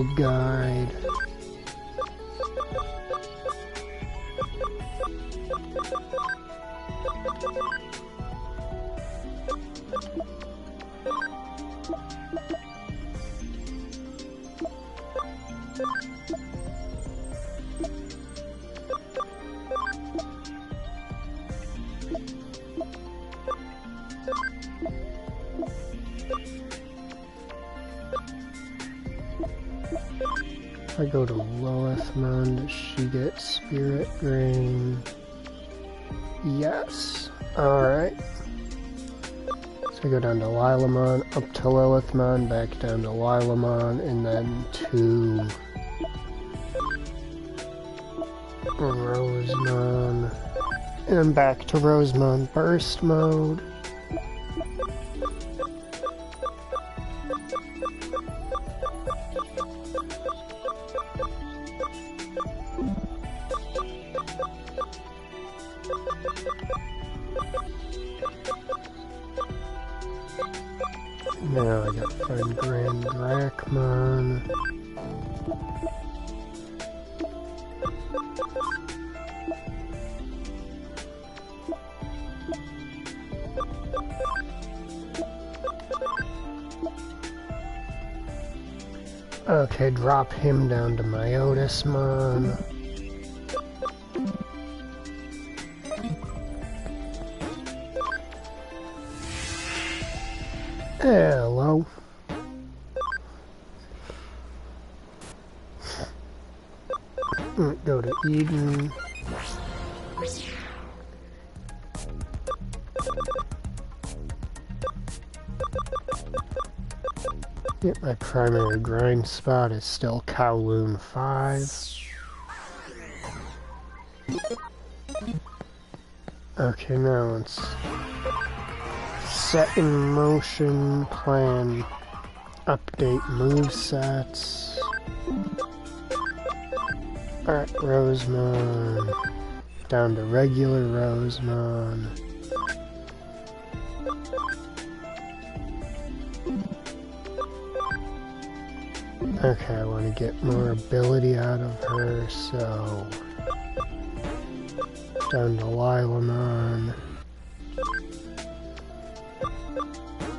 Field Guide. If I go to Lilithmon, does she get Spirit Ring? Yes. Alright. So I go down to Lilamon, up to Lilithmon, back down to Lilamon, and then to Rosemon, and then back to Rosemon Burst Mode. Now I gotta find Grand Drachmon. Okay, drop him down to Myotismon. Hello. Go to Eden. Yep, my primary grind spot is still Kowloon 5. Okay, now let's set in motion plan, update movesets. Alright, Rosemon, down to regular Rosemon. Okay, I want to get more ability out of her, so down to Lilamon.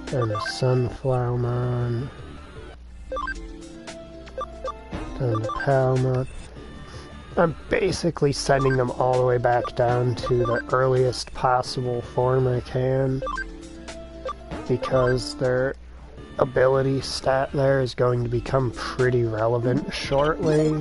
Down to Sunflowermon. Down to Palmon. I'm basically sending them all the way back down to the earliest possible form I can, because their ability stat there is going to become pretty relevant shortly.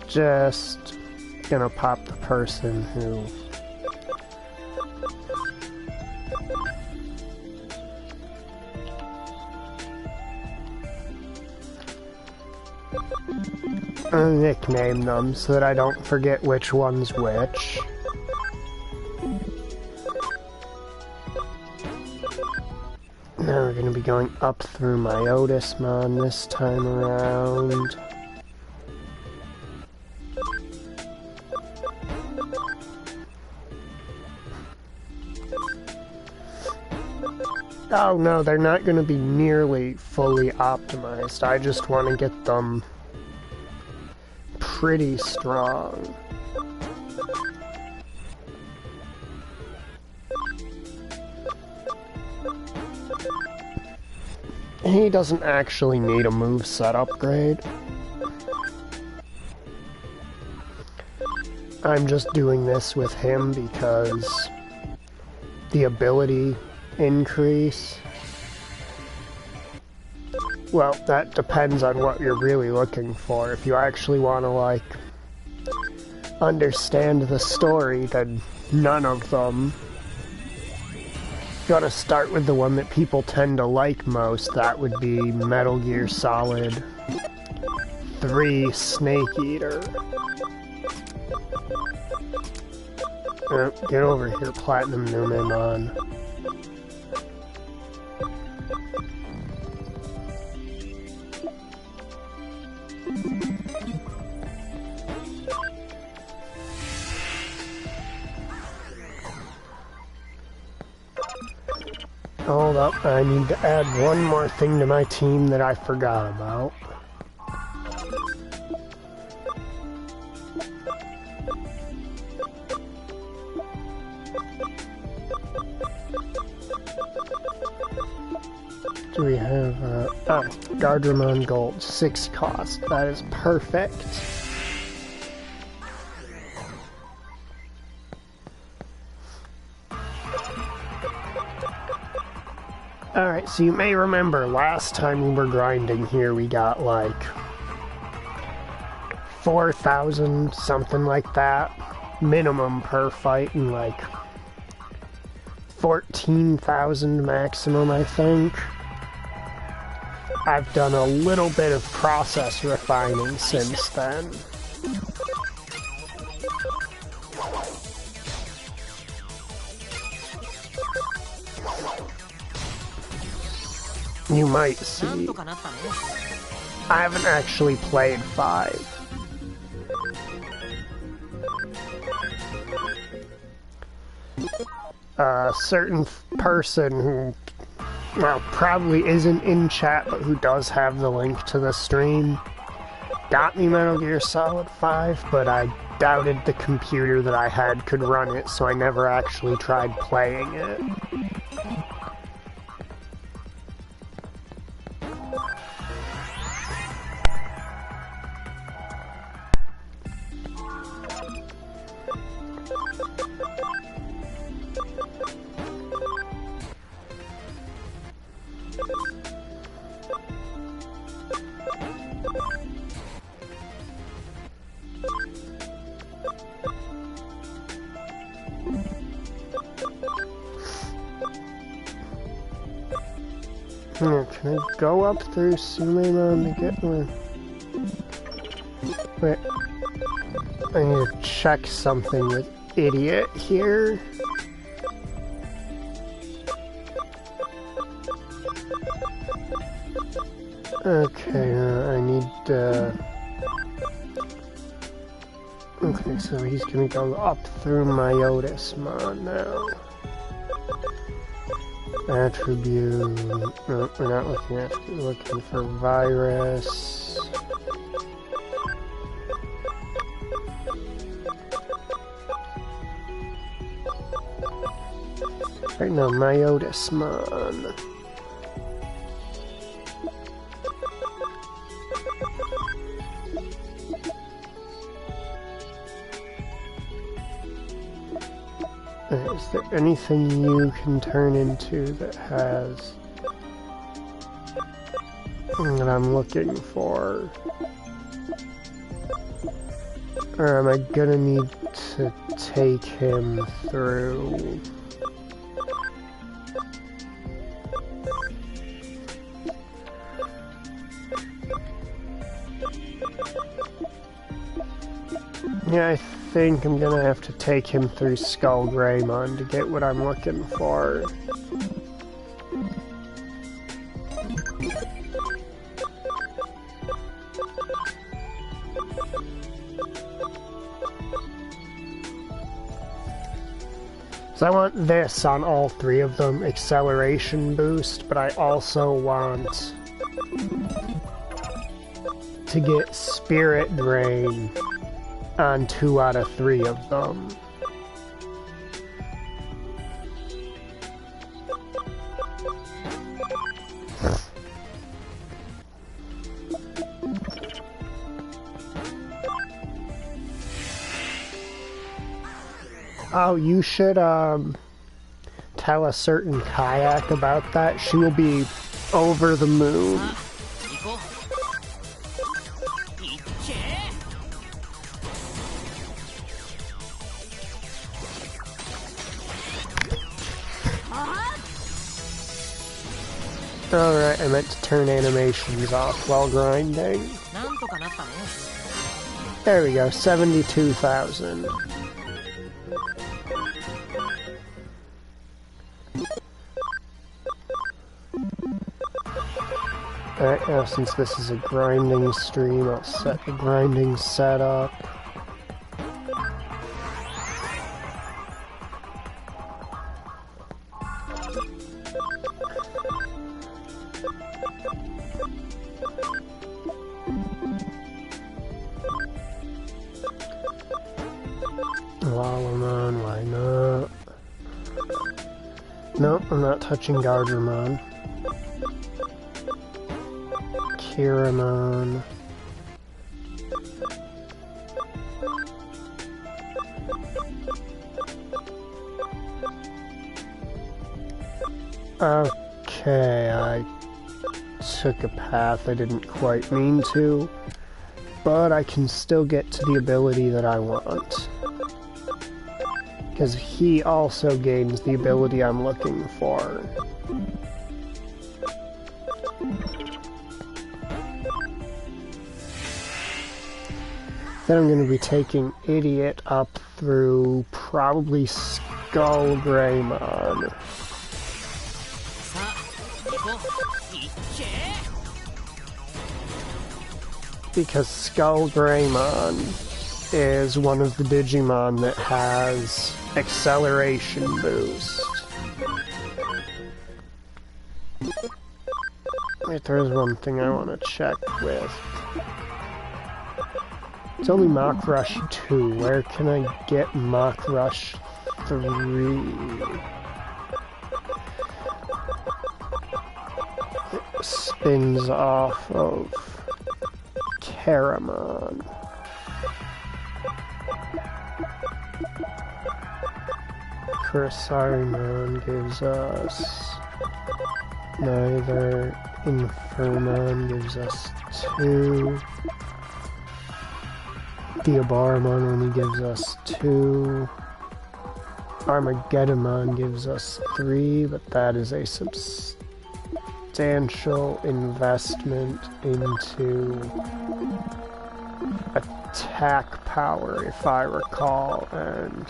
Just gonna pop the person who nickname them so that I don't forget which one's which. Now we're gonna be going up through Myotismon this time around. Oh no, they're not going to be nearly fully optimized. I just want to get them pretty strong. He doesn't actually need a moveset upgrade. I'm just doing this with him because the ability increase. Well, that depends on what you're really looking for. If you actually want to, like, understand the story, then none of them. If you want to start with the one that people tend to like most, that would be Metal Gear Solid 3 Snake Eater. Get over here, Platinum Numemon. Hold up, I need to add one more thing to my team that I forgot about. Do we have, Digimon Gold, 6 cost. That is perfect. Alright, so you may remember last time we were grinding here, we got like 4,000, something like that, minimum per fight, and like 14,000 maximum, I think. I've done a little bit of process refining since then. You might see. I haven't actually played 5. A certain person who, well, probably isn't in chat, but who does have the link to the stream, got me Metal Gear Solid 5, but I doubted the computer that I had could run it, so I never actually tried playing it. Can I go up through Sumeimon to get one? Wait. I need to check something with Idiot here. Okay, I need okay, so he's gonna go up through Myotismon now. Attribute. No, we're not looking at. We're looking for virus. Right now, Myotismon. Is there anything you can turn into that has that I'm looking for? Or am I gonna need to take him through? Yeah, I think I'm gonna have to take him through Skull Greymon to get what I'm looking for. So I want this on all 3 of them, acceleration boost, but I also want to get Spirit Drain on 2 out of 3 of them. Oh, you should tell a certain kayak about that. She will be over the moon. Alright, I meant to turn animations off while grinding. There we go, 72,000. Alright, now since this is a grinding stream, I'll set the grinding setup. Walamon, why not? Nope, I'm not touching Gardramon. Kiramon. Okay, I took a path I didn't quite mean to, but I can still get to the ability that I want. Because he also gains the ability I'm looking for. Then I'm going to be taking Idiot up through probably Skull Greymon. Because Skull Greymon is one of the Digimon that has acceleration boost. Wait, there's one thing I want to check with. It's only Mach Rush 2. Where can I get Mach Rush 3? It spins off of Caramon. Kurisarimon gives us neither. Infernmon gives us 2. Theobaramon only gives us 2. Armageddonmon gives us 3, but that is a substantial investment into attack power, if I recall, and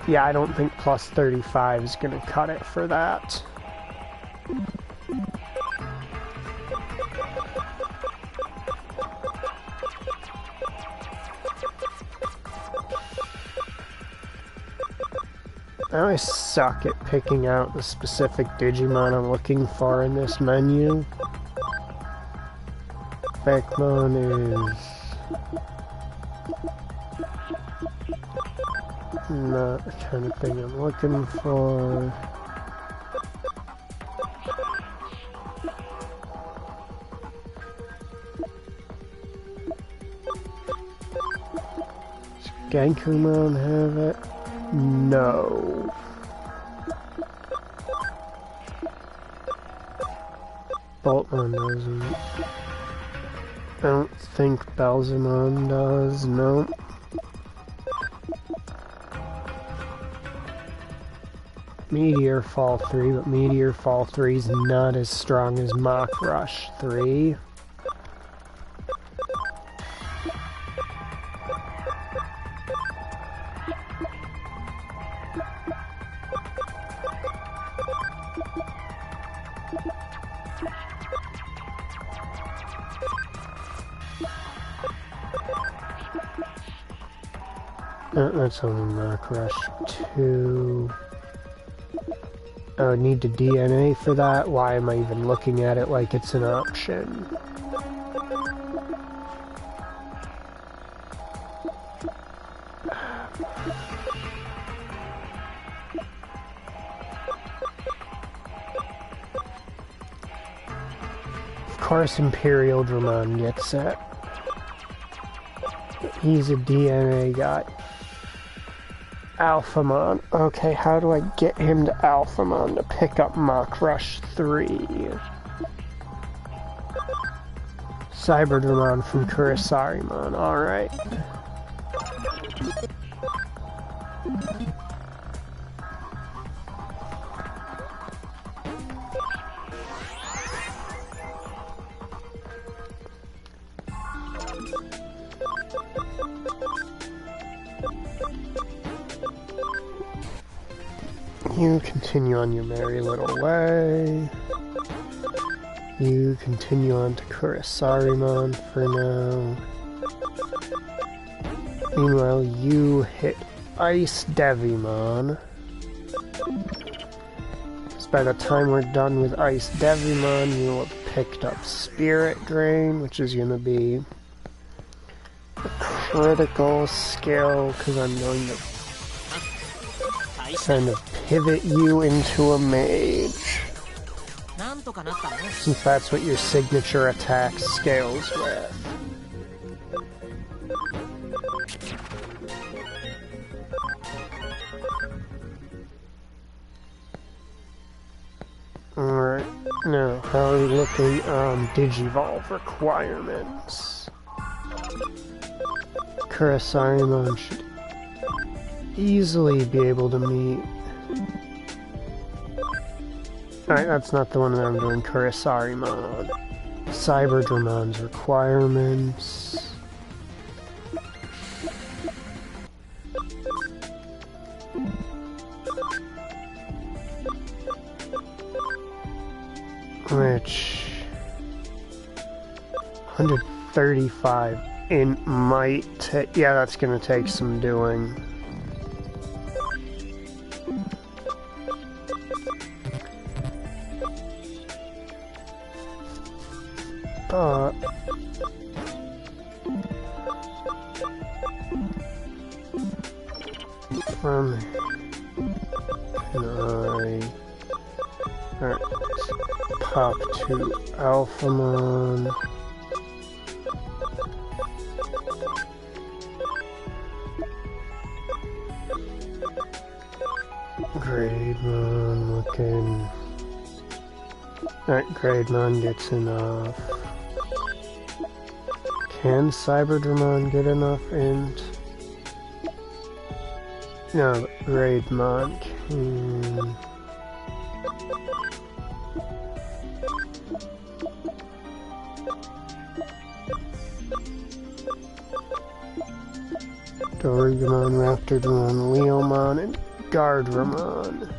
yeah, I don't think plus 35 is going to cut it for that. I always suck at picking out the specific Digimon I'm looking for in this menu. Beckmon is not the kind of thing I'm looking for. Does Gankumon have it? No. Boltmon doesn't. I don't think Belzamon does, no. Meteor Fall 3, but Meteor Fall 3 is not as strong as Mach Rush 3. That's only Mach Rush 2. I would need to DNA for that. Why am I even looking at it like it's an option? Of course Imperial Dramon gets it. He's a DNA guy. Alphamon. Okay, how do I get him to Alphamon to pick up Mach Rush 3? Cyberdramon from Kurisarimon. Alright. You continue on your merry little way. You continue on to Kurisarimon for now. Meanwhile, you hit Ice Devimon. Because by the time we're done with Ice Devimon, you'll have picked up Spirit Drain, which is going to be a critical skill, because I'm going to kind of pivot you into a mage. Since that's what your signature attack scales with. Alright, now how are we looking on Digivolve requirements? Kurisarimon should easily be able to meet. Alright, that's not the one that I'm doing. Kurisarimon. Cyberdramon's requirements. Which 135 in might take. Yeah, that's gonna take some doing. But from can I pop to Alphamon? Grademon looking. Alright, Grademon gets enough. Can Cyberdramon get enough int? No, but Grademon can. Dorigramon, Raptordramon, Leomon, and Guardramon.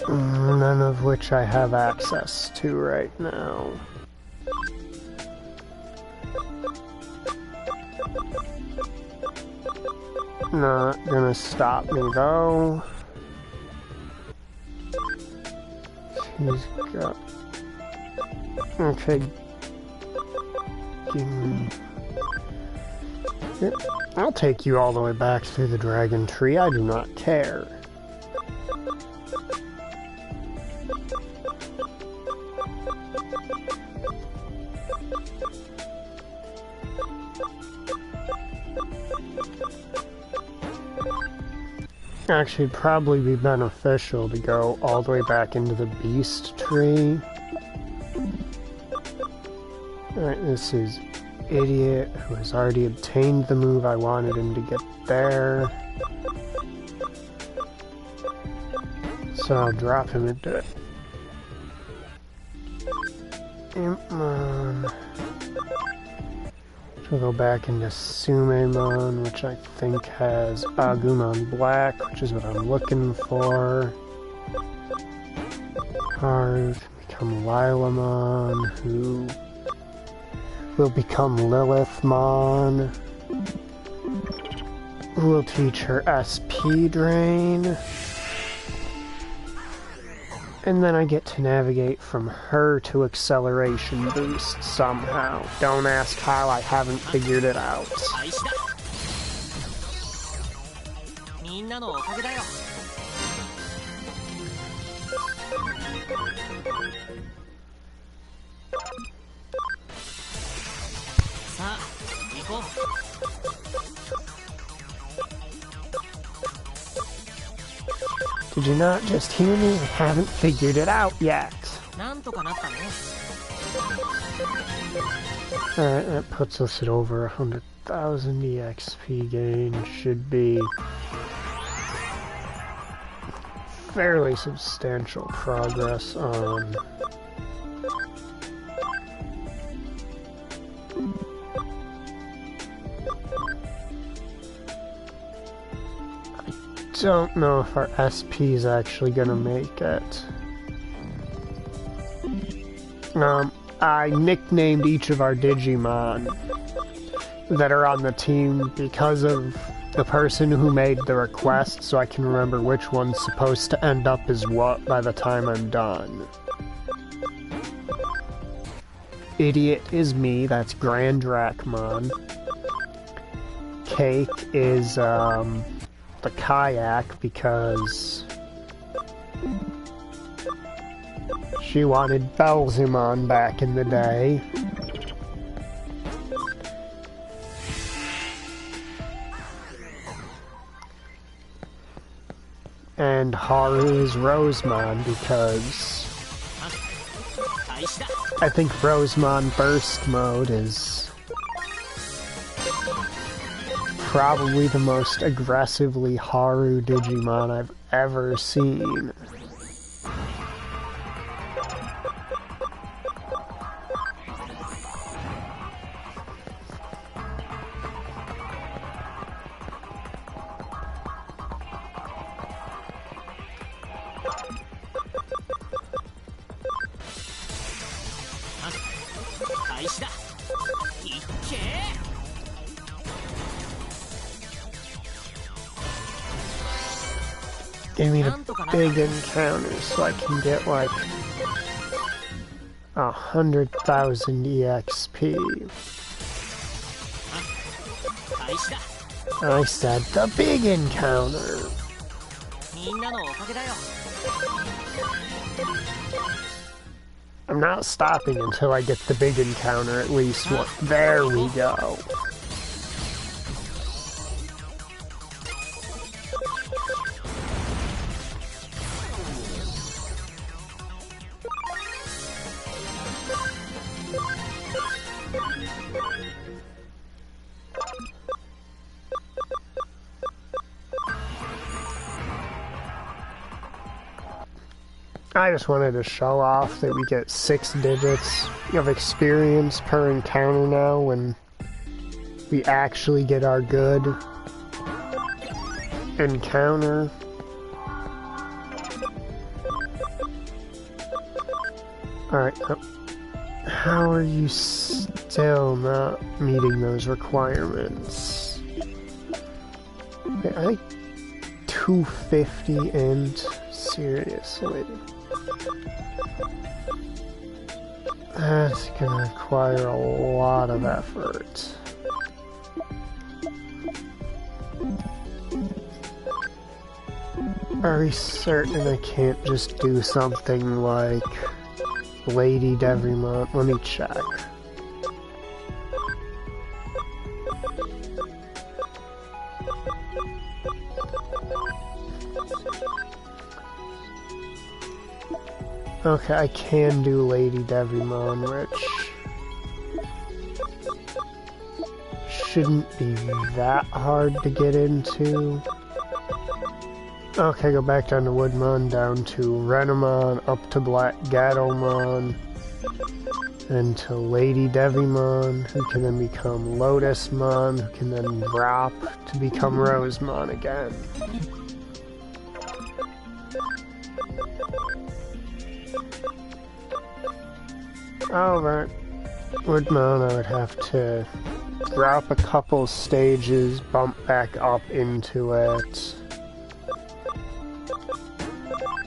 None of which I have access to right now. Not gonna stop me though. He's got... Okay. I'll take you all the way back through the Dragon Tree. I do not care. Actually, it'd probably be beneficial to go all the way back into the Beast Tree. Alright, this is Idiot, who has already obtained the move I wanted him to get there. So I'll drop him into it. Impmon. We'll go back into Sumemon, which I think has Agumon Black, which is what I'm looking for. Hard become Lilamon, who will become Lilithmon, who will teach her SP Drain. And then I get to navigate from her to Acceleration Boost somehow. Don't ask how, I haven't figured it out. Did you not just hear me? I haven't figured it out yet. Alright, that puts us at over 100,000 EXP gain. Should be fairly substantial progress on don't know if our SP is actually gonna make it. I nicknamed each of our Digimon that are on the team because of the person who made the request so I can remember which one's supposed to end up as what by the time I'm done. Idiot is me, that's Grand Drachmon. Cake is the kayak because she wanted Belzimon back in the day. And Haru is Rosemon because I think Rosemon Burst Mode is probably the most aggressively Haru Digimon I've ever seen. Give me the big encounter so I can get like 100,000 EXP. I said the big encounter. I'm not stopping until I get the big encounter at least. There we go. I just wanted to show off that we get 6 digits of experience per encounter now when we actually get our good encounter. Alright, how are you still not meeting those requirements? I think 250 and seriously. That's gonna require a lot of effort. Are we certain I can't just do something like Lady Devrimont? Let me check. Okay, I can do Lady Devrimon, which shouldn't be that hard to get into. Okay, go back down to Woodmon, down to Renamon, up to Black Gatomon, and to Lady Devimon, who can then become Lotusmon, who can then drop to become Rosemon again. Alright, Woodmon, I would have to drop a couple stages, bump back up into it.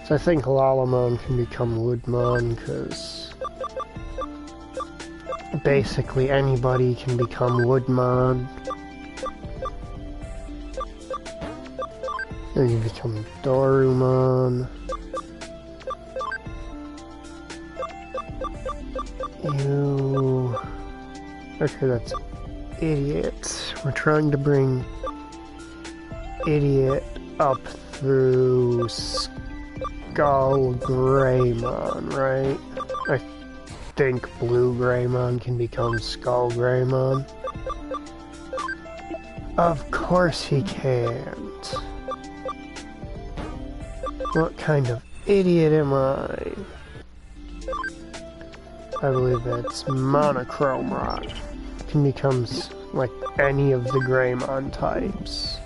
So I think Lalamon can become Woodmon, because basically anybody can become Woodmon. Then you become Dorumon. Okay, that's Idiot. We're trying to bring Idiot up through Skull Greymon, right? I think Blue Greymon can become Skull Greymon. Of course he can't. What kind of idiot am I? I believe it's Monochrome Rock. Can become like any of the Greymon types.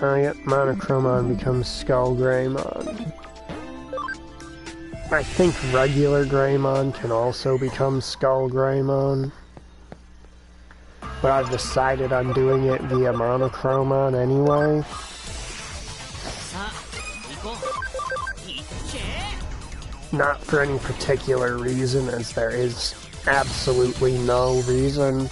Oh yeah, Monochromon becomes Skull Greymon. I think regular Greymon can also become Skull Greymon. But I've decided on doing it via Monochromon anyway. Not for any particular reason, as there is absolutely no reason.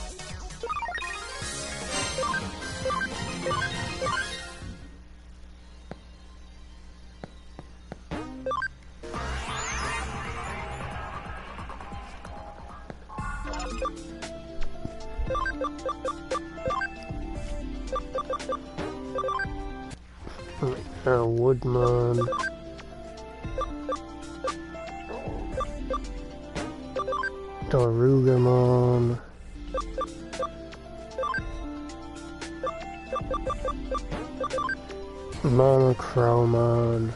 Woodmon. Dorugamon. Monochromon.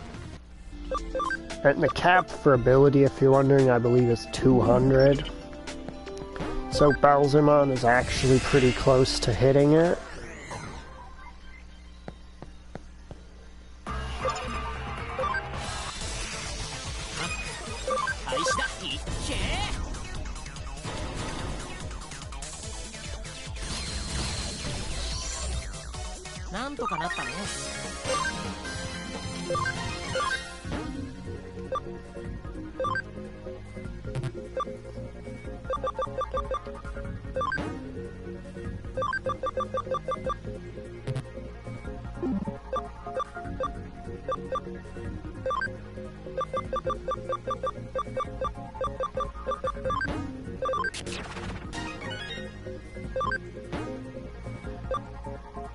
And the cap for ability, if you're wondering, I believe is 200. So Belzemon is actually pretty close to hitting it.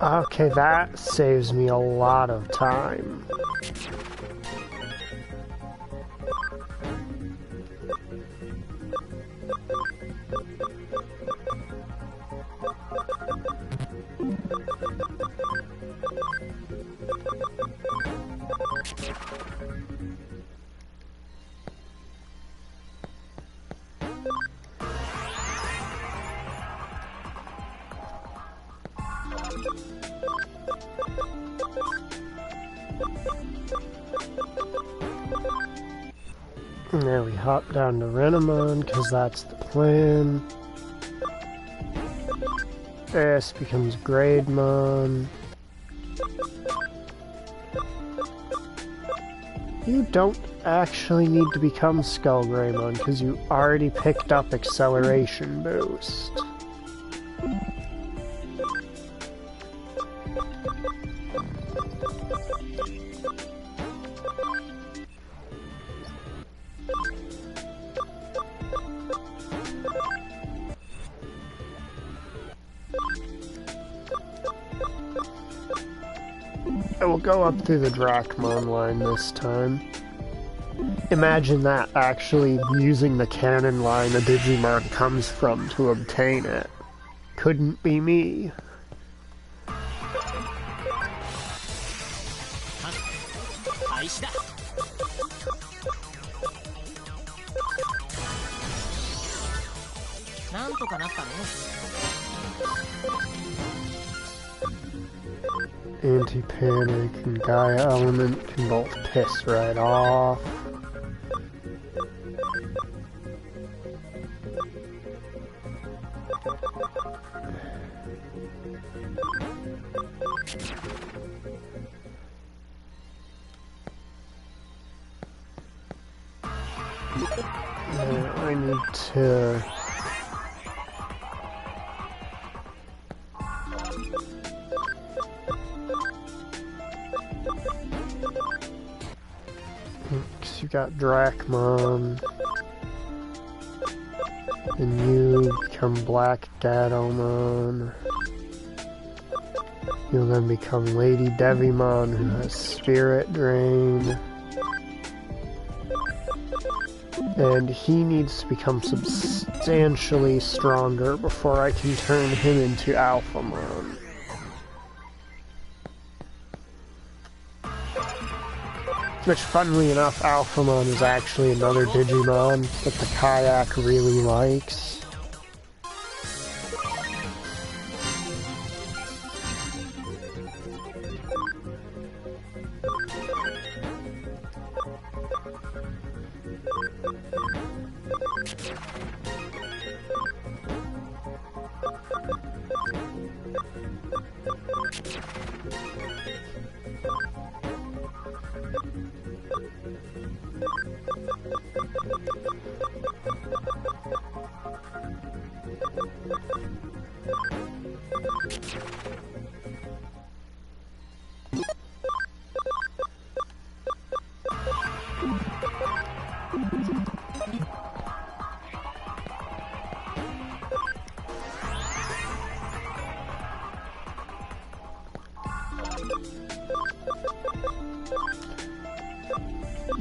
Okay, that saves me a lot of time. Now we hop down to Renamon, because that's the plan. This becomes Grademon. You don't actually need to become Skull Greymon, because you already picked up Acceleration Boost. I will go up through the Drachmon line this time. Imagine that, actually using the cannon line a Digimon comes from to obtain it. Couldn't be me. Anti-Panic and Gaia Element can both piss right off. I need to... You got Drachmon, and you become Black Dadomon. You'll then become Lady Devimon, who has Spirit Drain. And he needs to become substantially stronger before I can turn him into Alphamon. Which, funnily enough, Alphamon is actually another Digimon that the Kayak really likes.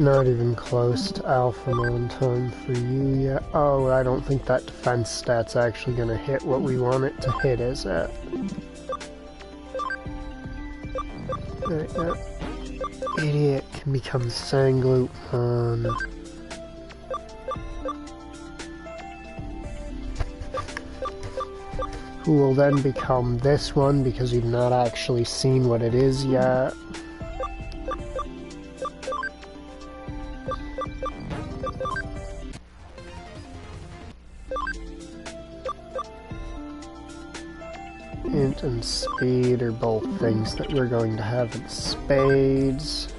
Not even close to Alphamon time for you yet. Oh, I don't think that defense stat's actually gonna hit what we want it to hit, is it? Right, that idiot can become Sanglupon. Who will then become this one because we've not actually seen what it is yet. Int and speed are both things that we're going to have in spades.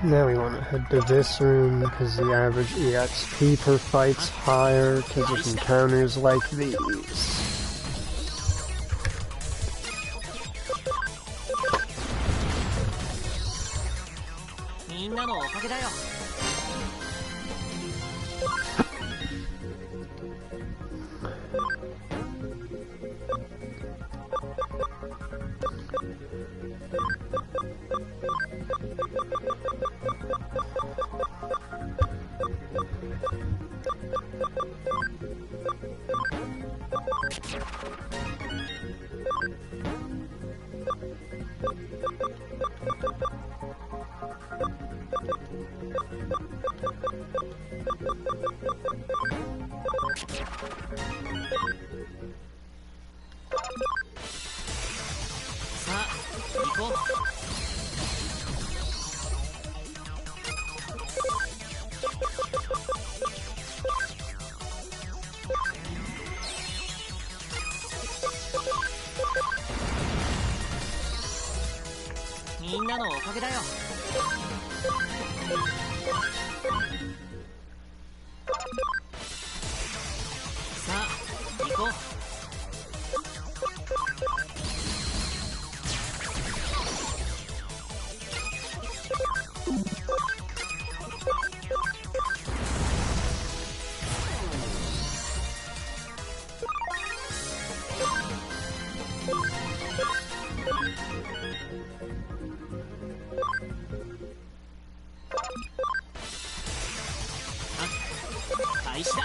Now we want to head to this room because the average EXP per fight's higher because of encounters like these. みんなのおかげだよ。さあ、行こう。みんなのおかげだよ。さあ、行こう。開始だ。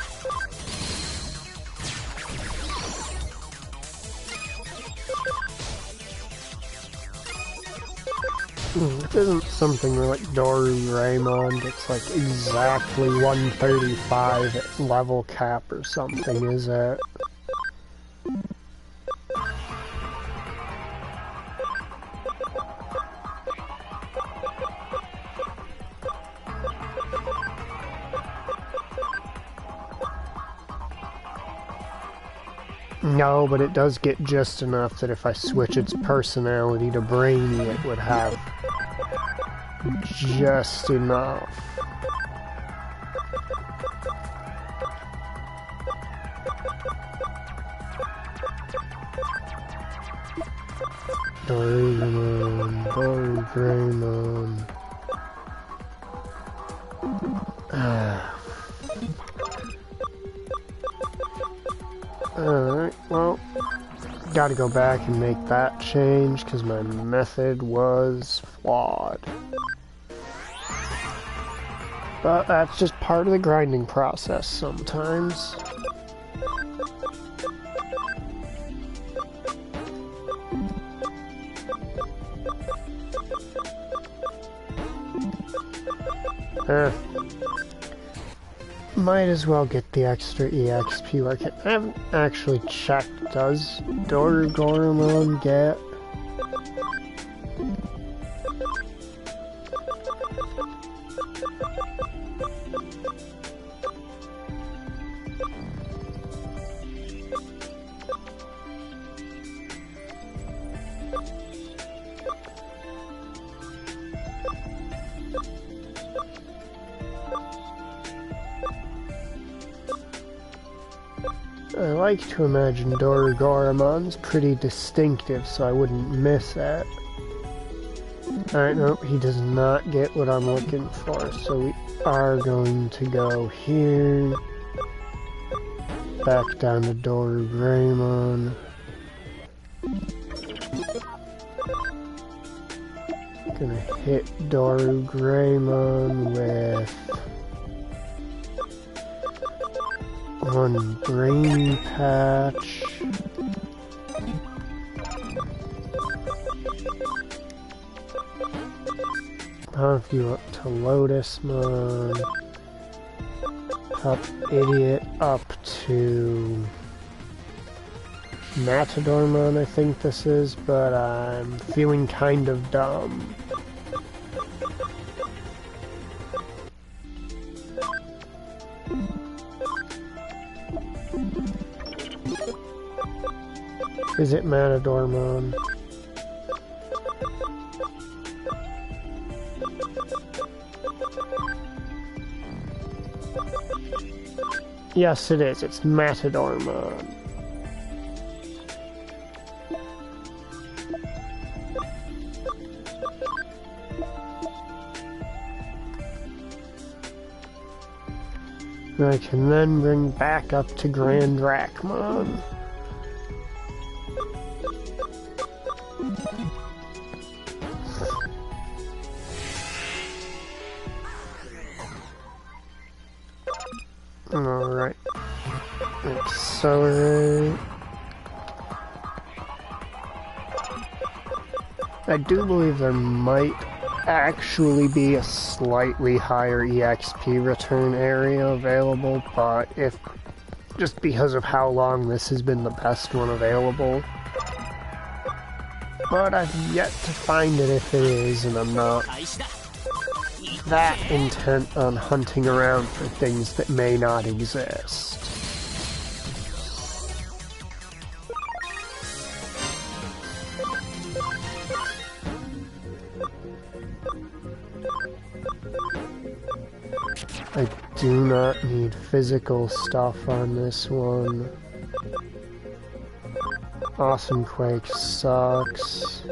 This isn't something like Doraemon. It's like exactly 135 at level cap or something, is it? No, but it does get just enough that if I switch its personality to Brainy, it would have just enough. Doraemon, Doraemon. Alright, well, gotta go back and make that change because my method was flawed. But that's just part of the grinding process sometimes. Might as well get the extra EXP work. I haven't actually checked, does Doraemon get? like to imagine Dorugorimon's pretty distinctive, so I wouldn't miss it. Alright, nope, he does not get what I'm looking for, so we are going to go here. Back down to Dorugreymon. Gonna hit Dorugreymon with one brain patch. Pop you up to Lotusmon. Pop Idiot up to Matadormon, I think this is, but I'm feeling kind of dumb. Is it Matadormon? Yes, it is. It's Matadormon. I can then bring back up to Grand Drachmon. Alright. Accelerate. I do believe there might actually be a slightly higher EXP return area available, but if just because of how long this has been the best one available. But I've yet to find it if it is, and I'm not that intent on hunting around for things that may not exist. I do not need physical stuff on this one. Awesome Quake sucks.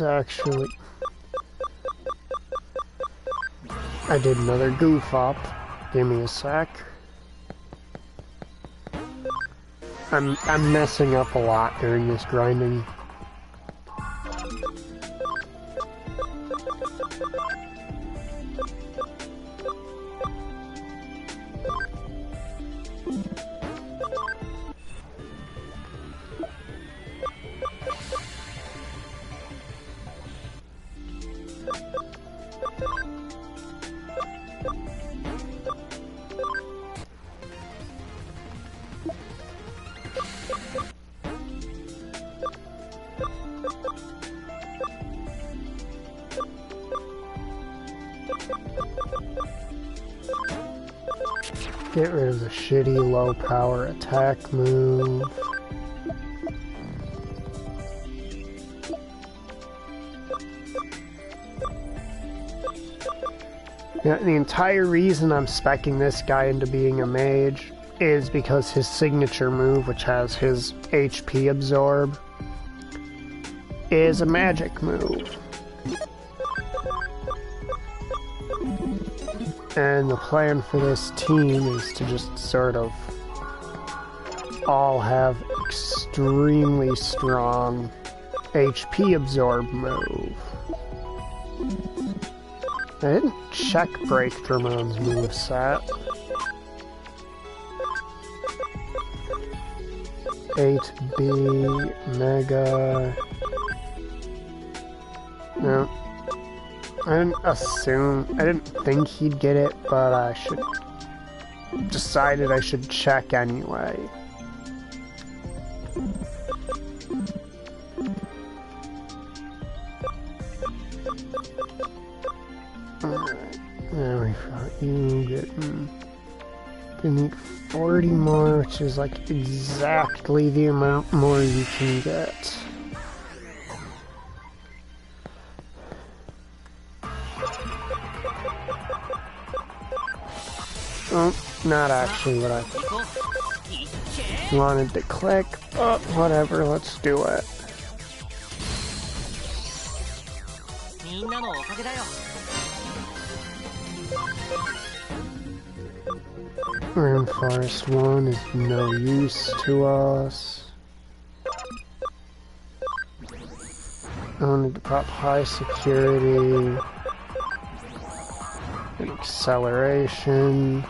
Actually, I did another goof up. Give me a sec. I'm messing up a lot during this grinding. Get rid of the shitty low power attack move. Yeah, the entire reason I'm speccing this guy into being a mage is because his signature move, which has his HP absorb, is a magic move. And the plan for this team is to just sort of all have extremely strong HP absorb move. I didn't check Breakdramon's moveset. 8B, Mega, No. I didn't assume, I didn't think he'd get it, but I decided I should check anyway. Alright, there we go. You you need 40 more, which is like exactly the amount more you can get. Oh, not actually what I wanted to click, but whatever, let's do it. Rainforest 1 is no use to us. I wanted to pop high security and acceleration.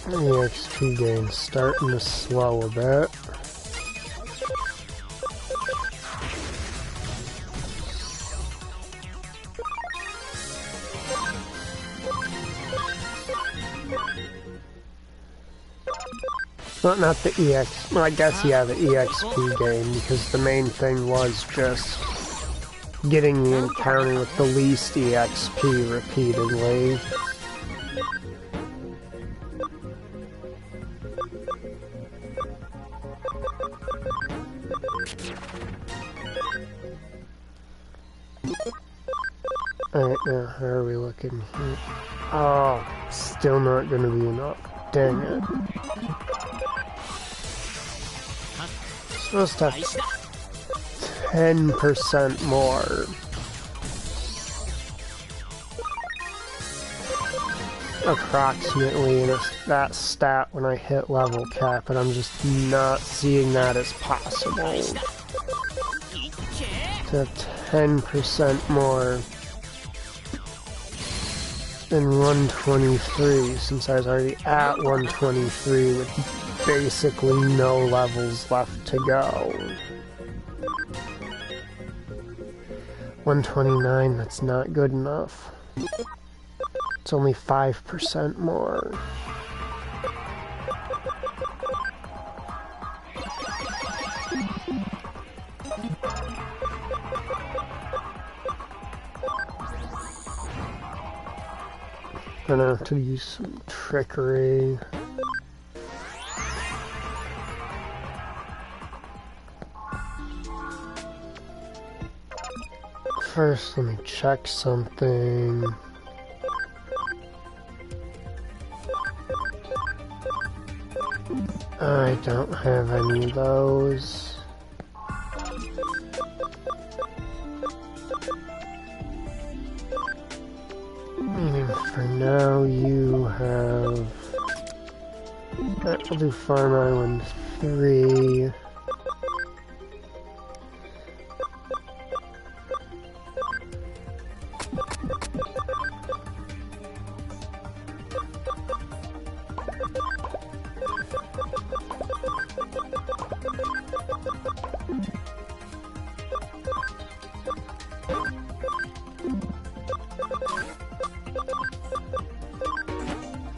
The XP gain's starting to slow a bit. Well, not the EX... Well, I guess, yeah, the EXP gain, because the main thing was just getting the encounter with the least EXP repeatedly. Alright, now, how are we looking here? Oh, still not gonna be enough. Dang it. Supposed to have 10% more. Approximately in that stat when I hit level cap, and I'm just not seeing that as possible. To have 10% more than 123, since I was already at 123 with basically no levels left to go. 129, that's not good enough. It's only 5% more. Gonna have to use some trickery. First, let me check something. I don't have any of those. And for now, you have... I'll do Farm Island 3.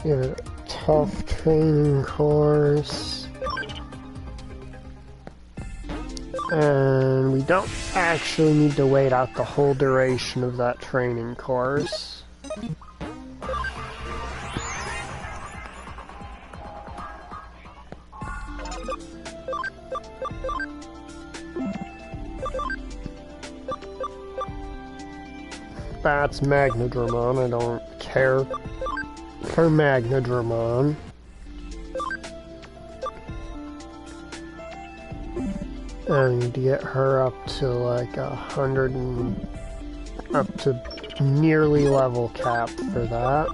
Give it a tough training course. And we don't actually need to wait out the whole duration of that training course. That's Magnadramon, I don't care for Magnadramon. I need to get her up to like 100 and up to nearly level cap for that.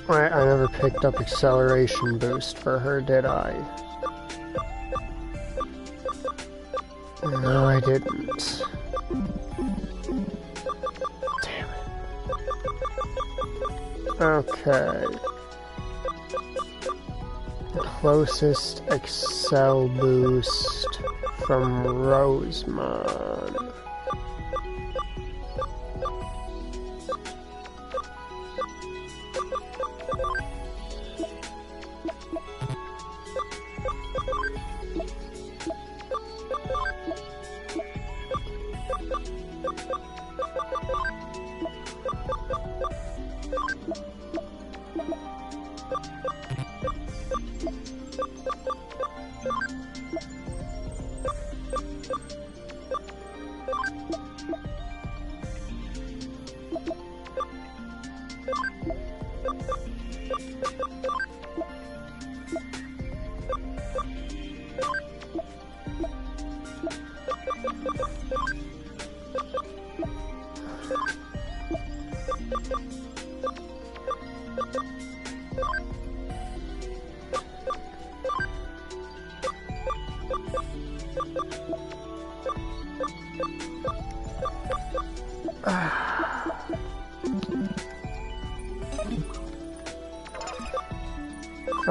Right, I never picked up acceleration boost for her, did I? No, I didn't. Damn it. Okay. Closest Excel boost from Rosemon.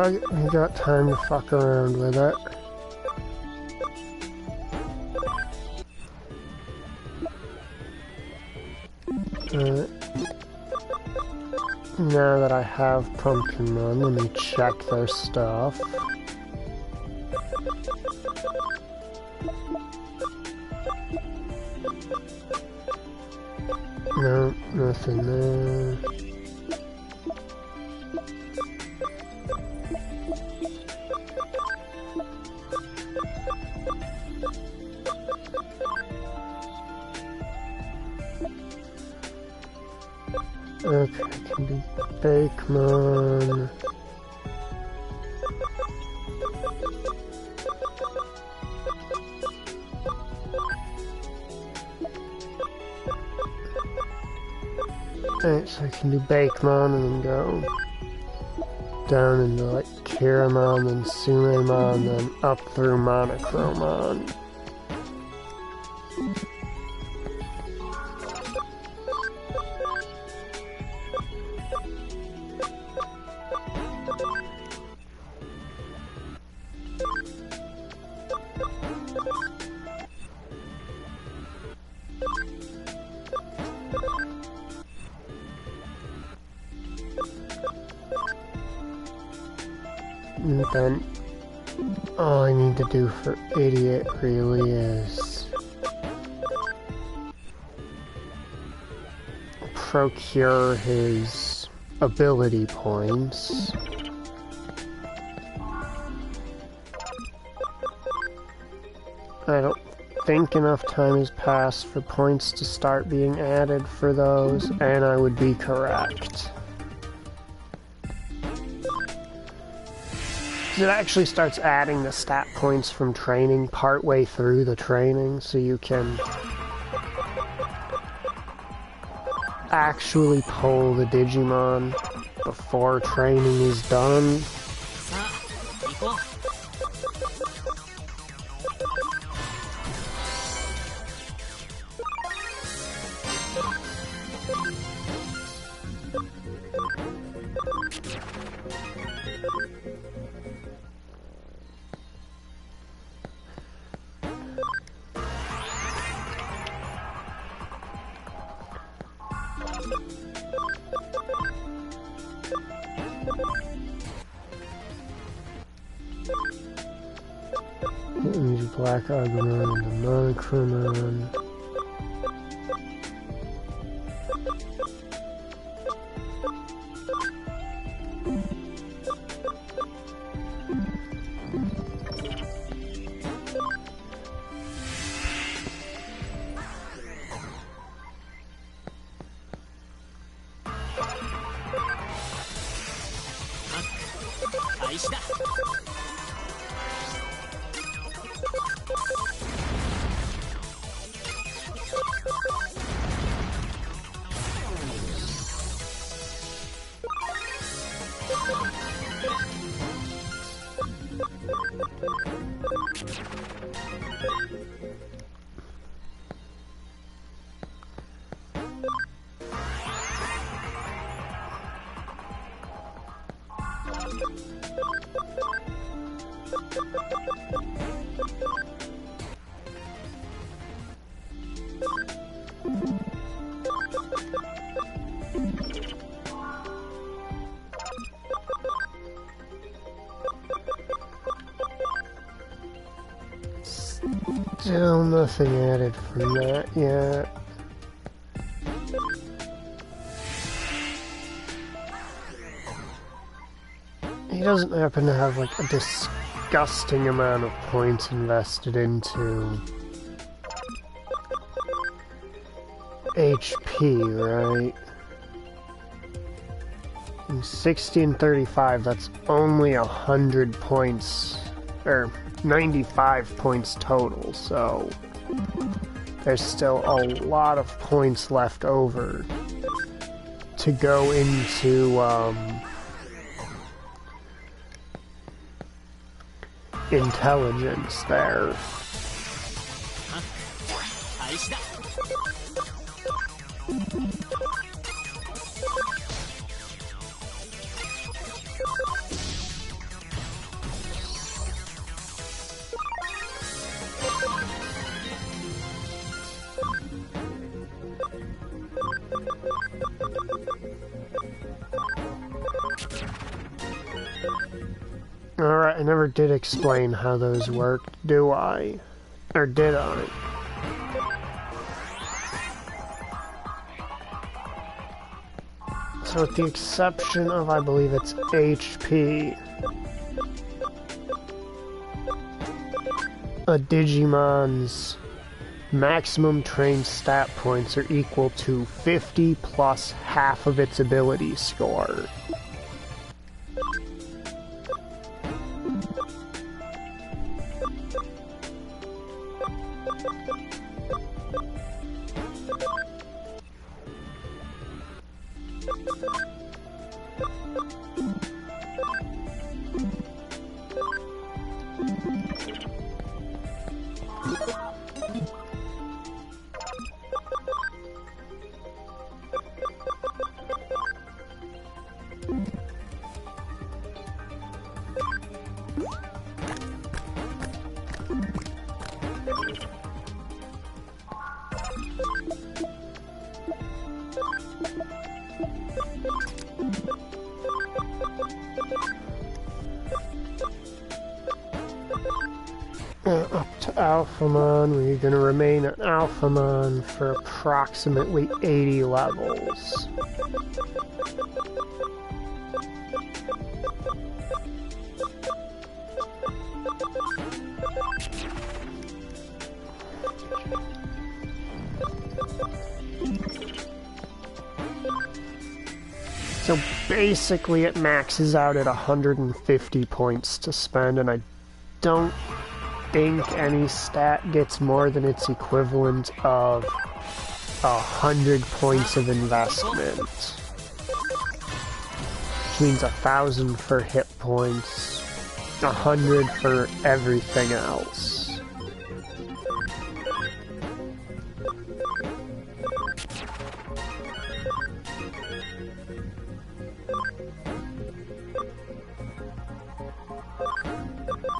I got time to fuck around with it. Now that I have Pumpkinmon, let me check their stuff. No, nothing there. Okay, I can do Bakemon. Alright, so I can do Bakemon and then go down into like Kiramon, then Sumemon, then up through Monochromon. And then All I need to do for Idiot really is procure his ability points. I don't think enough time has passed for points to start being added for those, and I would be correct. It actually starts adding the stat points from training partway through the training, so you can actually pull the Digimon before training is done. さあ行こう。Use Black Agumon and the Monochromon. Still nothing added from that yet. He doesn't happen to have like a disgusting amount of points invested into HP, right? In 60 and 35, that's only 100 points, or 95 points total, so there's still a lot of points left over to go into intelligence there. Alright, I never did explain how those worked, do I? Or did I? So with the exception of, I believe it's HP, a Digimon's maximum trained stat points are equal to 50 plus half of its ability score. Up to Alphamon, where you're going to remain at Alphamon for approximately 80 levels. So basically it maxes out at 150 points to spend, and I don't think any stat gets more than its equivalent of 100 points of investment. Which means 1,000 for hit points, 100 for everything else.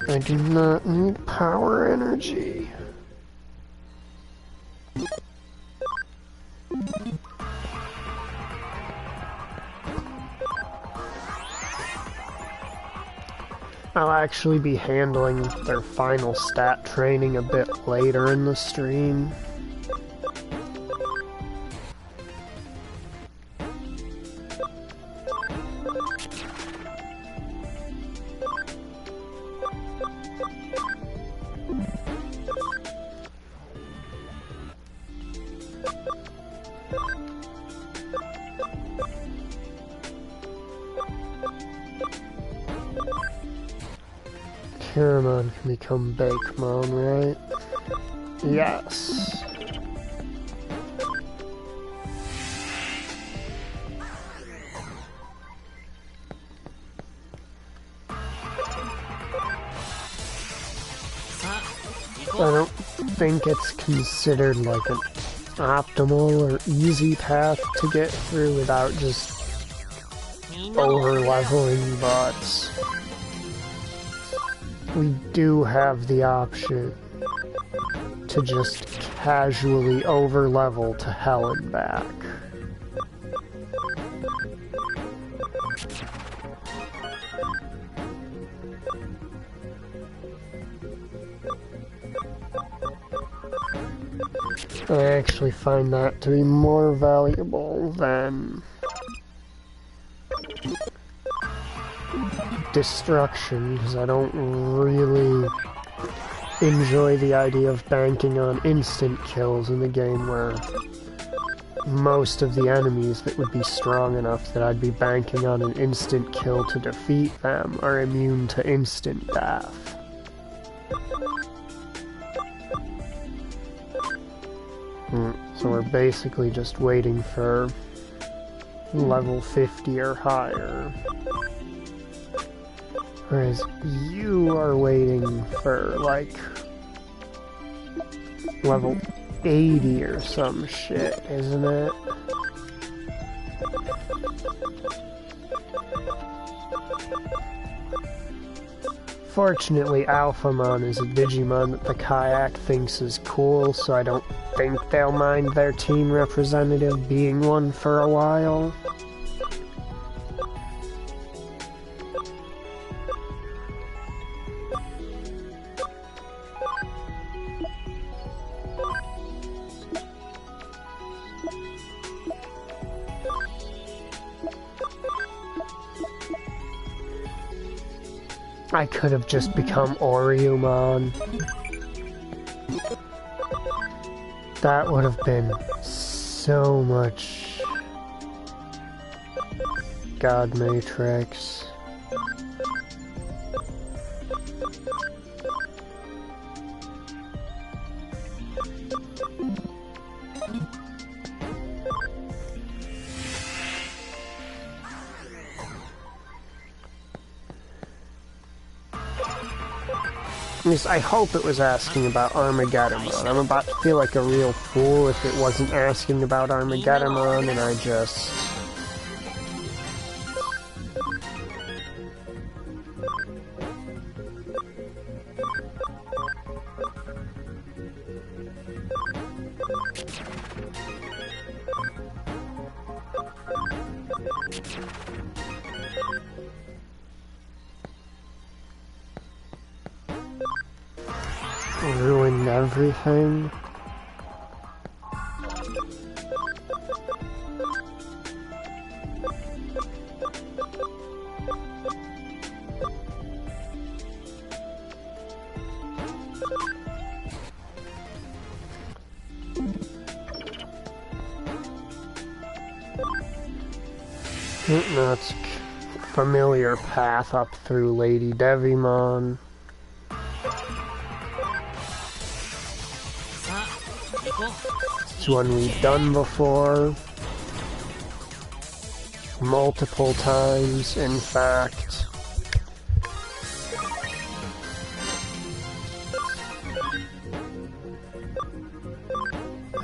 I do not need power energy. I'll actually be handling their final stat training a bit later in the stream. Caramon can become Bakemon, right? Yes. I don't think it's considered like an optimal or easy path to get through without just over-leveling, but we do have the option to just casually over-level to hell and back. I actually find that to be more valuable than destruction, because I don't really enjoy the idea of banking on instant kills in a game where most of the enemies that would be strong enough that I'd be banking on an instant kill to defeat them are immune to instant death. So we're basically just waiting for level 50 or higher. Whereas you are waiting for, like, level 80 or some shit, isn't it? Fortunately, Alphamon is a Digimon that the Kayak thinks is cool, so I don't think they'll mind their team representative being one for a while. I could have just become Oriumon. That would have been so much God Matrix. I hope it was asking about Armageddonmon. I'm about to feel like a real fool if it wasn't asking about Armageddonmon and I just... ruined everything. That's familiar path up through Lady Digimon. It's one we've done before. Multiple times, in fact.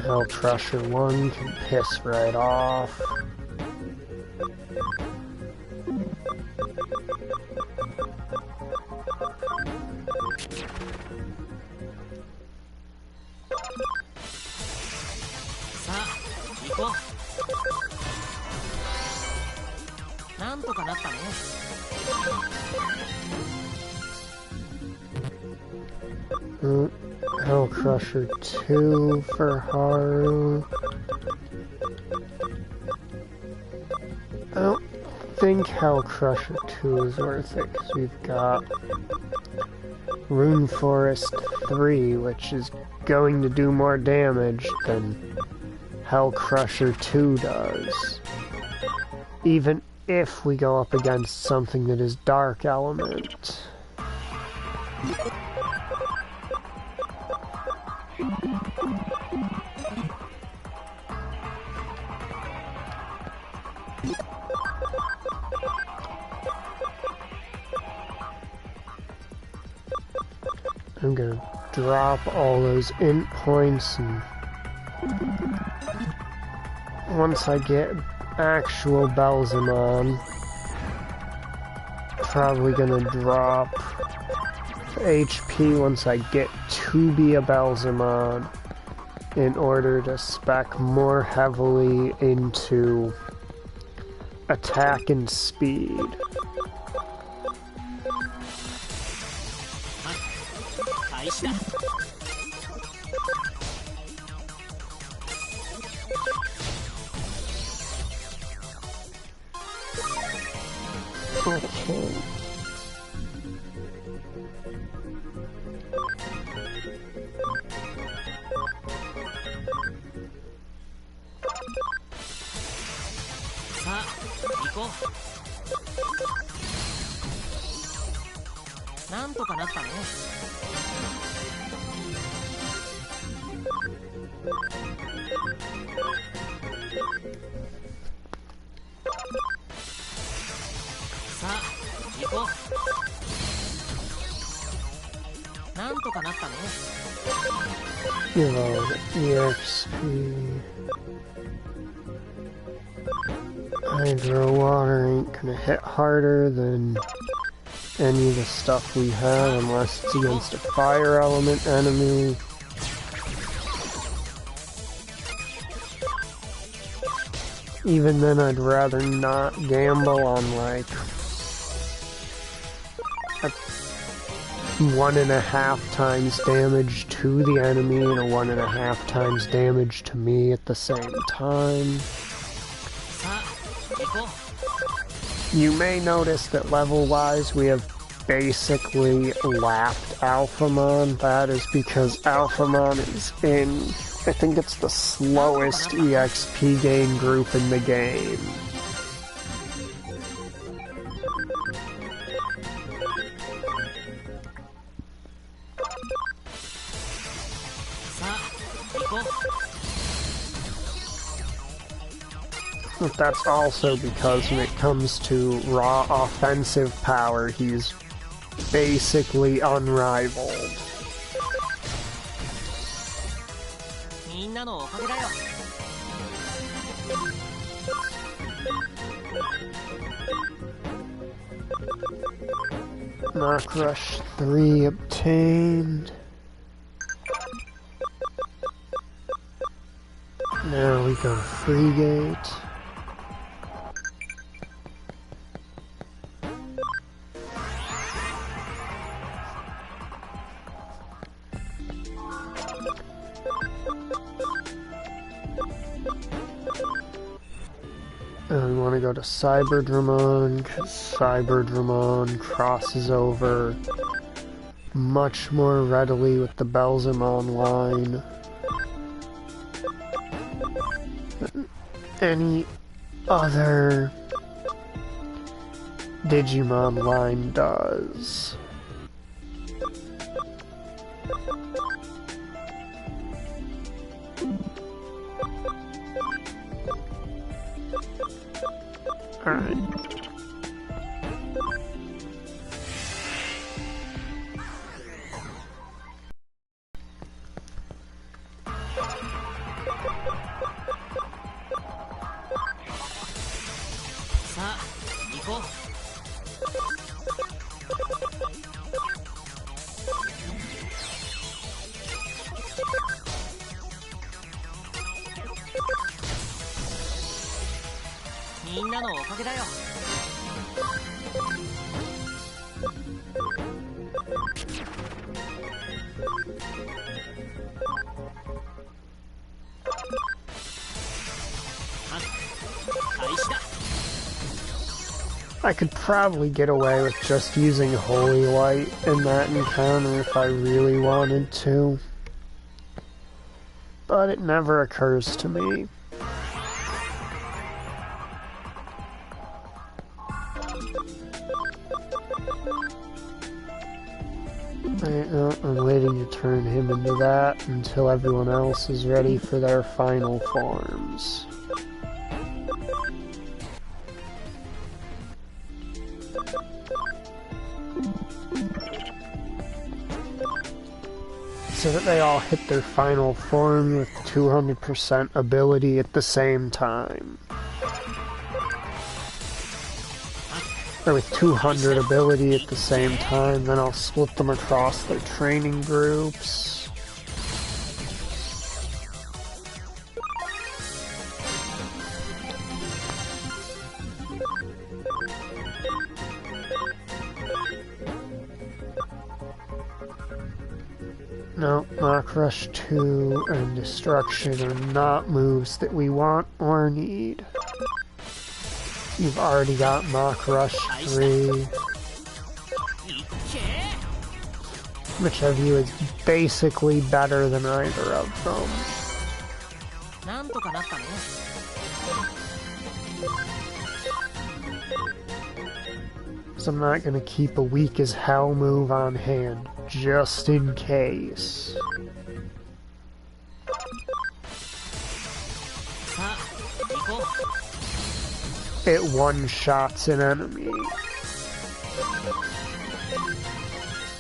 Hell Crusher 1 can piss right off. Hell Crusher 2 for Haru. I don't think Hell Crusher 2 is worth it, because we've got Rune Forest 3, which is going to do more damage than Hell Crusher 2 does. Even if we go up against something that is Dark Element. I'm gonna drop all those int points, and once I get actual Belzamon, probably gonna drop HP once I get to be a Belzamon in order to spec more heavily into attack and speed. Okay. Give all the EXP. Hydro Water ain't gonna hit harder than any of the stuff we have unless it's against a fire element enemy. Even then, I'd rather not gamble on like a 1.5 times damage to the enemy and a 1.5 times damage to me at the same time. You may notice that level-wise we have basically lapped Alphamon. That is because Alphamon is in, I think it's the slowest EXP gain group in the game. But that's also because when it comes to raw offensive power, he's basically unrivaled. Knock Rush 3 obtained. Now we go Frigate. to go to Cyberdramon, because Cyberdramon crosses over much more readily with the Belzamon line than any other Digimon line does. Alright. I could probably get away with just using Holy Light in that encounter if I really wanted to, but it never occurs to me. I'm waiting to turn him into that until everyone else is ready for their final forms. So that they all hit their final form with 200% ability at the same time. Or with 200 ability at the same time, then I'll split them across their training groups. No, Mach Rush 2 and Destruction are not moves that we want or need. You've already got Mach Rush 3, which of you is basically better than either of them. So I'm not going to keep a weak as hell move on hand, just in case. It one-shots an enemy.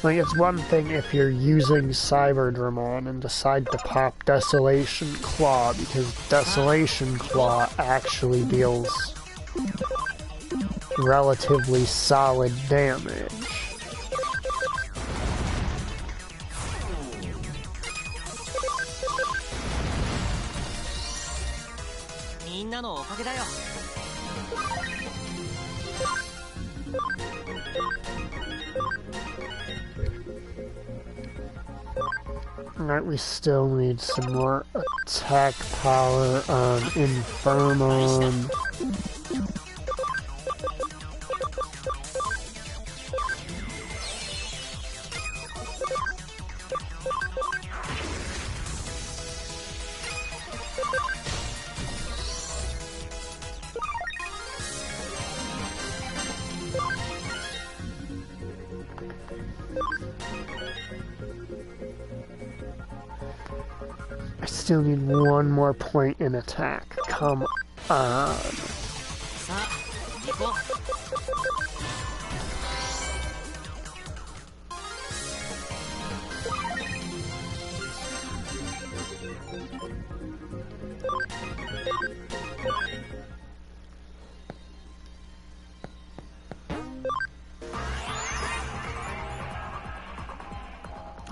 Like, it's one thing if you're using Cyberdramon and decide to pop Desolation Claw, because Desolation Claw actually deals relatively solid damage. Alright, we still need some more attack power on Infirmon. I still need one more point in attack. Come on.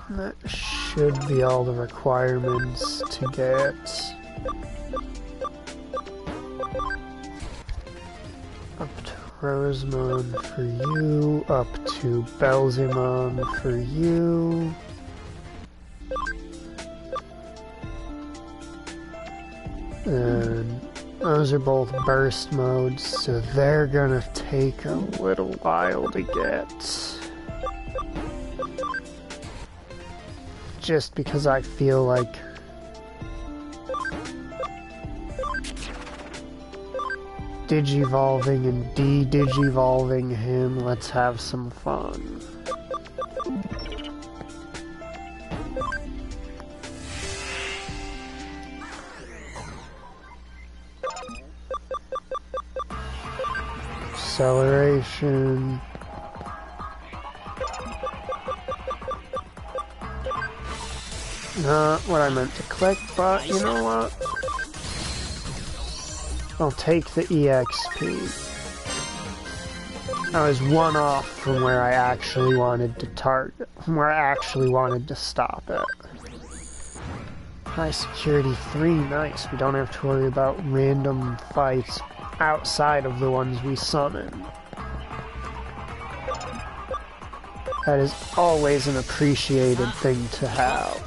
That should be all the requirements to get. Up to Rosemon for you, up to Belzamon for you. And Those are both burst modes, so they're gonna take a little while to get. Just because I feel like Digivolving and de-Digivolving him, let's have some fun. Acceleration. Not what I meant to click, but you know what? I'll take the EXP. I was one off from where I actually wanted to target, from where I actually wanted to stop it. High security 3, nice. We don't have to worry about random fights outside of the ones we summon. That is always an appreciated thing to have.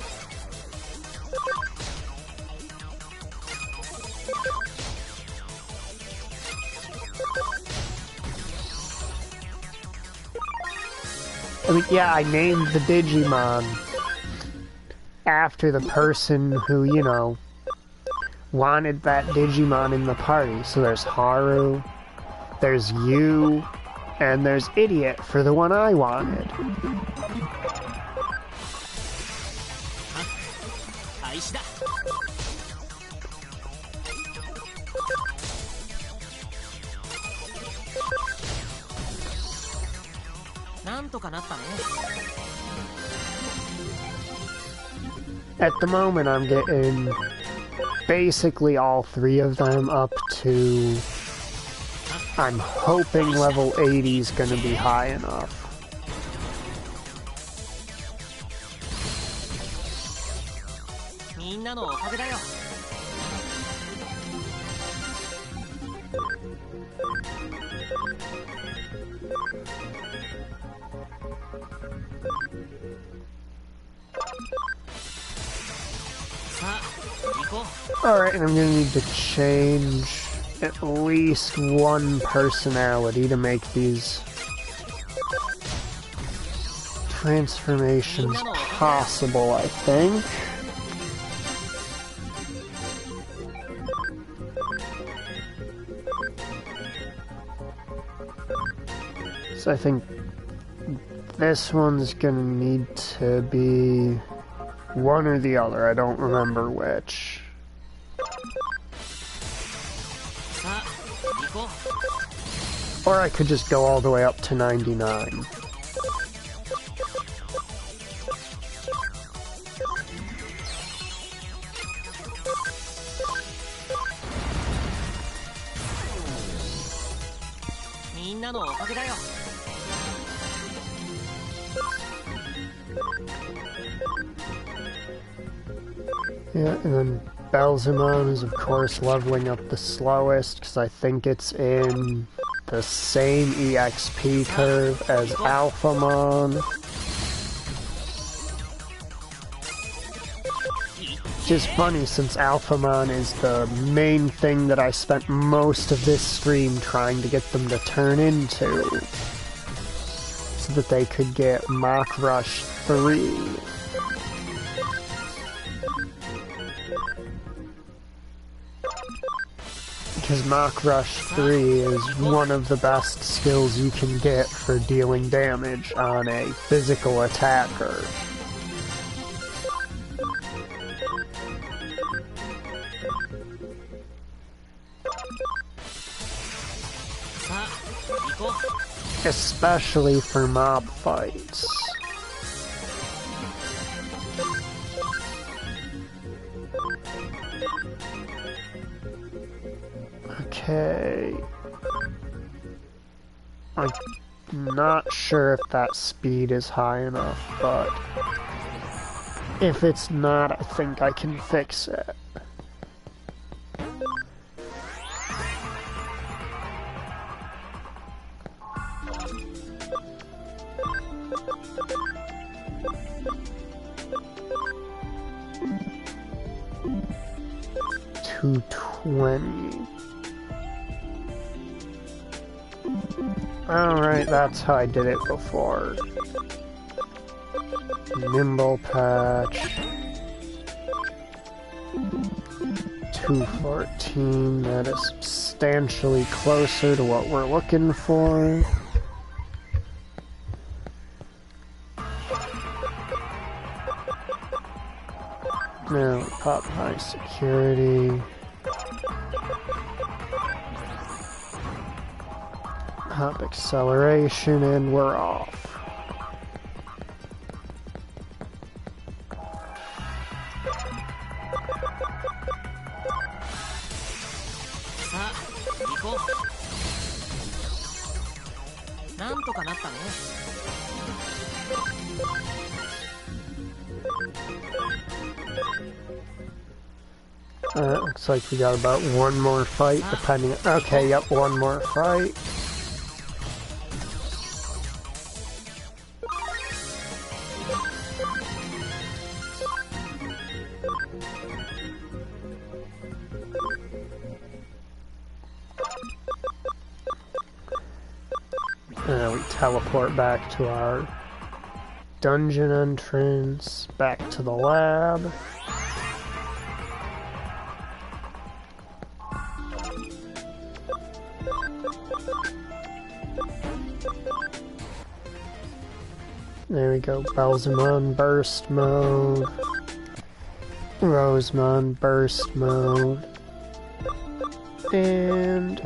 I mean, yeah, I named the Digimon after the person who, you know, wanted that Digimon in the party. So there's Haru, there's you, and there's Idiot for the one I wanted. At the moment, I'm getting basically all 3 of them up to... I'm hoping level 80 is going to be high enough. Alright, and I'm gonna need to change at least one personality to make these transformations possible, I think. So I think this one's gonna need to be one or the other, I don't remember which. Or I could just go all the way up to 99. Yeah, and then Belzemon is of course leveling up the slowest, because I think it's in the same EXP curve as Alphamon. Which is funny, since Alphamon is the main thing that I spent most of this stream trying to get them to turn into, so that they could get Mach Rush 3. Because Mach Rush 3 is one of the best skills you can get for dealing damage on a physical attacker. Especially for mob fights. Okay. I'm not sure if that speed is high enough, but if it's not, I think I can fix it. $220. Alright, that's how I did it before. Nimble patch. 214, that is substantially closer to what we're looking for. Now, pop high security. Pop acceleration, and we're off. Looks like we got about one more fight, depending. Okay, yep, one more fight. We teleport back to our dungeon entrance, back to the lab. There we go, Belzamon burst mode, Rosemon burst mode, and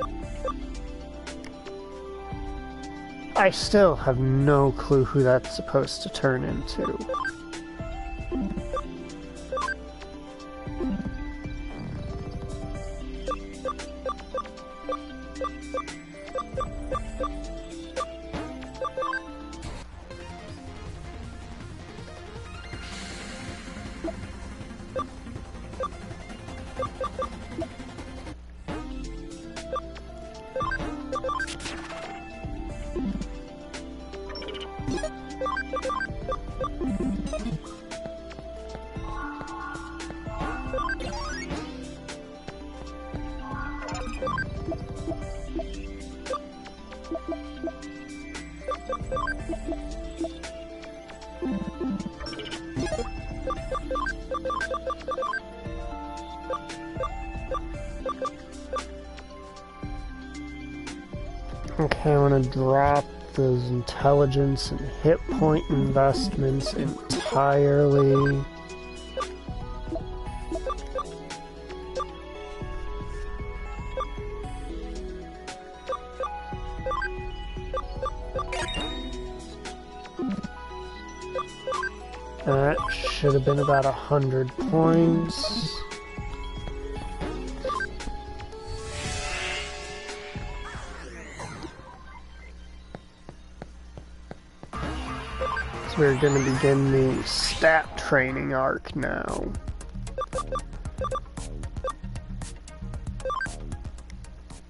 I still have no clue who that's supposed to turn into. Okay, I want to drop those intelligence and hit point investments entirely. That should have been about 100 points. So we're going to begin the stat training arc now.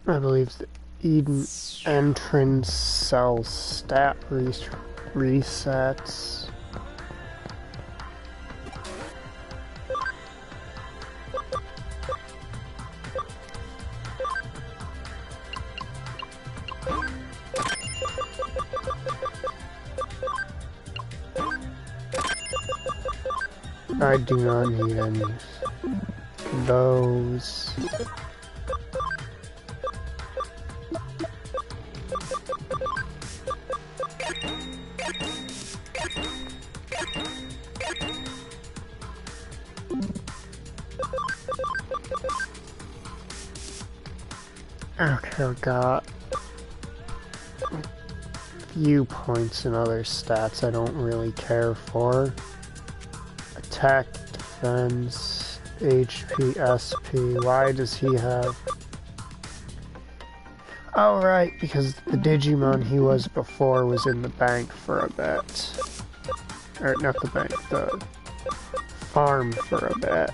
I believe the Eden entrance sells stat resets. I do not need any of those. Okay, I've got a few points and other stats I don't really care for. Attack, defense, HP, SP. Why does he have... Oh, right, because the Digimon he was before was in the bank for a bit. Or, not the bank, the farm for a bit.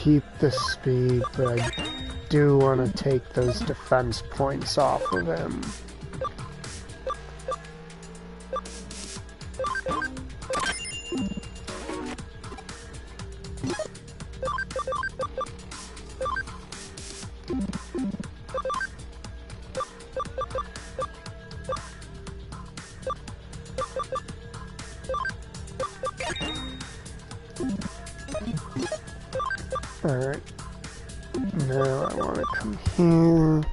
keep the speed, but I do want to take those defense points off of him. Alright, now I want to come here,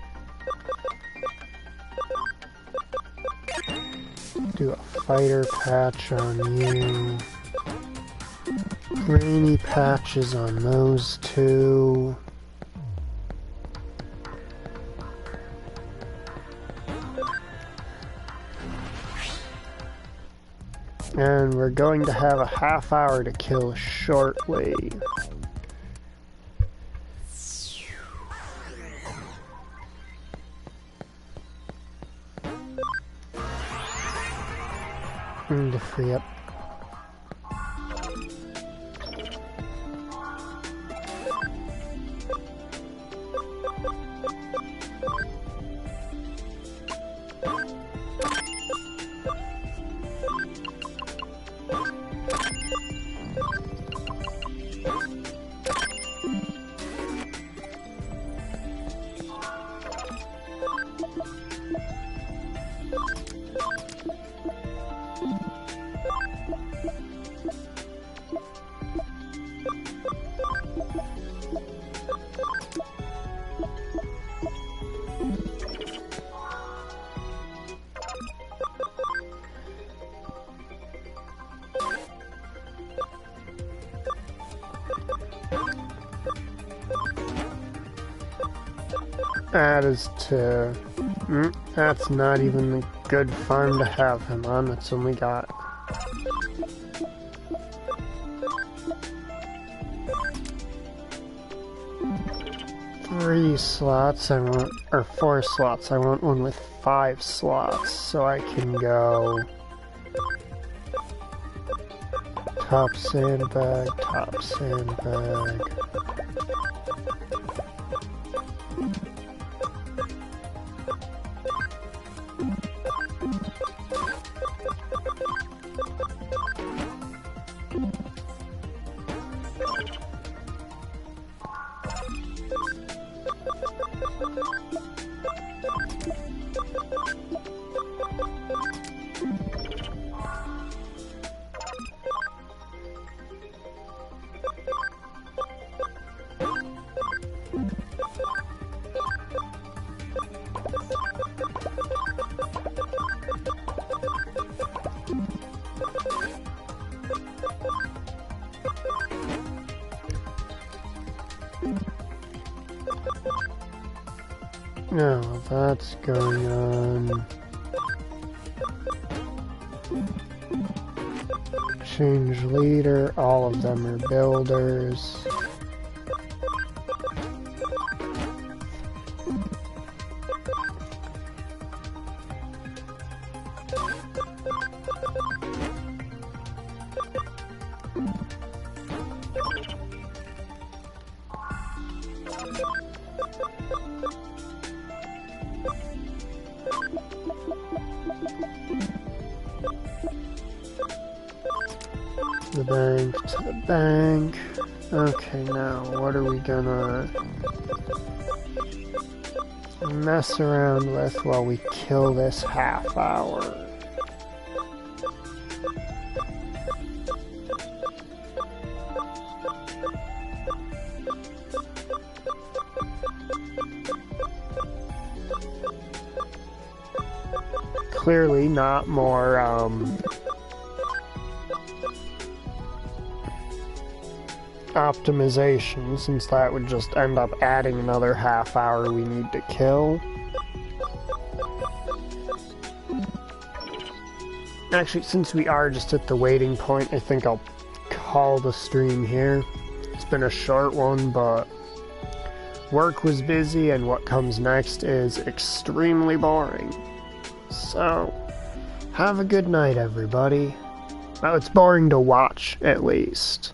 do a fighter patch on you, rainy patches on those two, and we're going to have a half hour to kill shortly. To free up. That is to... that's not even a good farm to have him on. It's only got... 3 slots. I want... or 4 slots. I want one with 5 slots, so I can go... top sandbag, top sandbag... No, that's going on. Change leader, all of them are builders. The bank to the bank. Okay, now what are we gonna mess around with while we kill this half hour? Clearly not more, optimization, since that would just end up adding another half hour we need to kill. Actually, since we are just at the waiting point, I think I'll call the stream here. It's been a short one, but work was busy, and what comes next is extremely boring. So, have a good night, everybody. Well, it's boring to watch, at least.